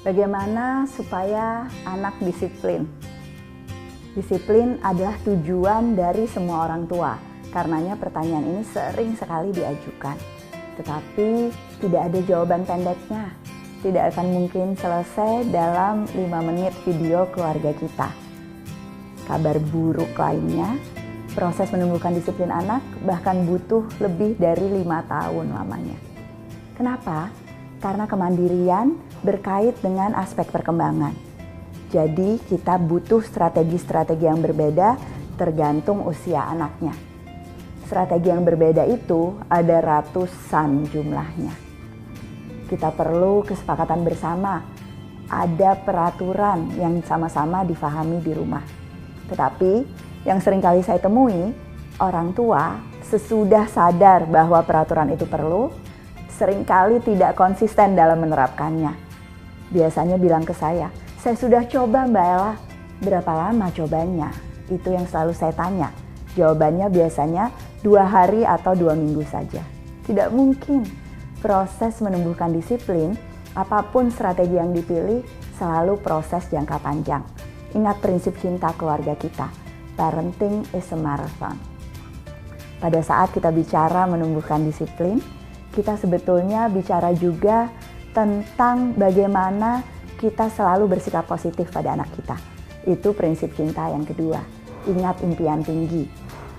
Bagaimana supaya anak disiplin? Disiplin adalah tujuan dari semua orang tua. Karenanya pertanyaan ini sering sekali diajukan. Tetapi tidak ada jawaban pendeknya. Tidak akan mungkin selesai dalam 5 menit video keluarga kita. Kabar buruk lainnya, proses menumbuhkan disiplin anak bahkan butuh lebih dari 5 tahun lamanya. Kenapa? Karena kemandirian berkait dengan aspek perkembangan. Jadi kita butuh strategi-strategi yang berbeda tergantung usia anaknya. Strategi yang berbeda itu ada ratusan jumlahnya. Kita perlu kesepakatan bersama, ada peraturan yang sama-sama difahami di rumah. Tetapi yang seringkali saya temui, orang tua sesudah sadar bahwa peraturan itu perlu, seringkali tidak konsisten dalam menerapkannya. Biasanya bilang ke saya sudah coba Mbak Ella. Berapa lama cobanya? Itu yang selalu saya tanya. Jawabannya biasanya 2 hari atau 2 minggu saja. Tidak mungkin. Proses menumbuhkan disiplin, apapun strategi yang dipilih, selalu proses jangka panjang. Ingat prinsip cinta keluarga kita. Parenting is a marathon. Pada saat kita bicara menumbuhkan disiplin, kita sebetulnya bicara juga tentang bagaimana kita selalu bersikap positif pada anak kita. Itu prinsip cinta yang kedua. Ingat impian tinggi.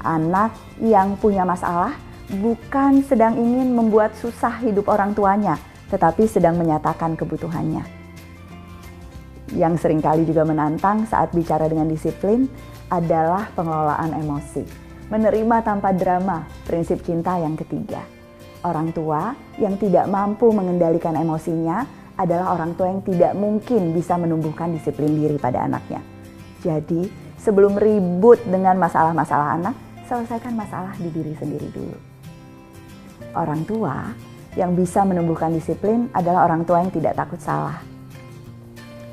Anak yang punya masalah bukan sedang ingin membuat susah hidup orang tuanya, tetapi sedang menyatakan kebutuhannya. Yang seringkali juga menantang saat bicara dengan disiplin adalah pengelolaan emosi. Menerima tanpa drama, prinsip cinta yang ketiga. Orang tua yang tidak mampu mengendalikan emosinya adalah orang tua yang tidak mungkin bisa menumbuhkan disiplin diri pada anaknya. Jadi, sebelum ribut dengan masalah-masalah anak, selesaikan masalah di diri sendiri dulu. Orang tua yang bisa menumbuhkan disiplin adalah orang tua yang tidak takut salah.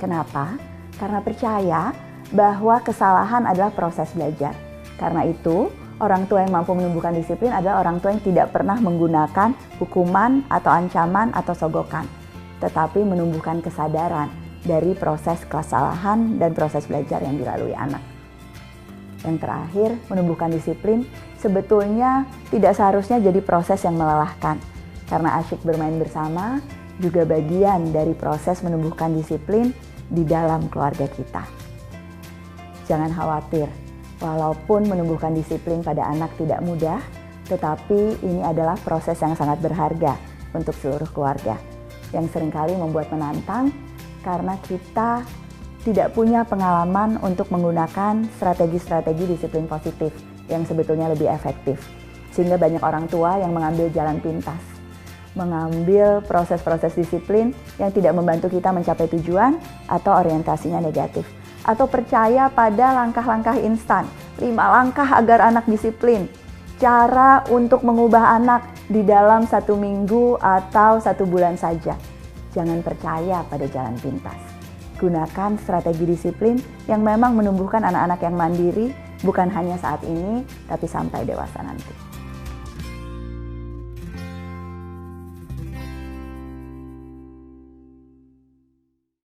Kenapa? Karena percaya bahwa kesalahan adalah proses belajar. Karena itu, orang tua yang mampu menumbuhkan disiplin adalah orang tua yang tidak pernah menggunakan hukuman atau ancaman atau sogokan, tetapi menumbuhkan kesadaran dari proses kesalahan dan proses belajar yang dilalui anak. Yang terakhir, menumbuhkan disiplin sebetulnya tidak seharusnya jadi proses yang melelahkan, karena asyik bermain bersama juga bagian dari proses menumbuhkan disiplin di dalam keluarga kita. Jangan khawatir. Walaupun menumbuhkan disiplin pada anak tidak mudah, tetapi ini adalah proses yang sangat berharga untuk seluruh keluarga, yang seringkali membuat menantang karena kita tidak punya pengalaman untuk menggunakan strategi-strategi disiplin positif yang sebetulnya lebih efektif. Sehingga banyak orang tua yang mengambil jalan pintas, mengambil proses-proses disiplin yang tidak membantu kita mencapai tujuan atau orientasinya negatif. Atau percaya pada langkah-langkah instan, 5 langkah agar anak disiplin, cara untuk mengubah anak di dalam 1 minggu atau 1 bulan saja. Jangan percaya pada jalan pintas. Gunakan strategi disiplin yang memang menumbuhkan anak-anak yang mandiri, bukan hanya saat ini, tapi sampai dewasa nanti.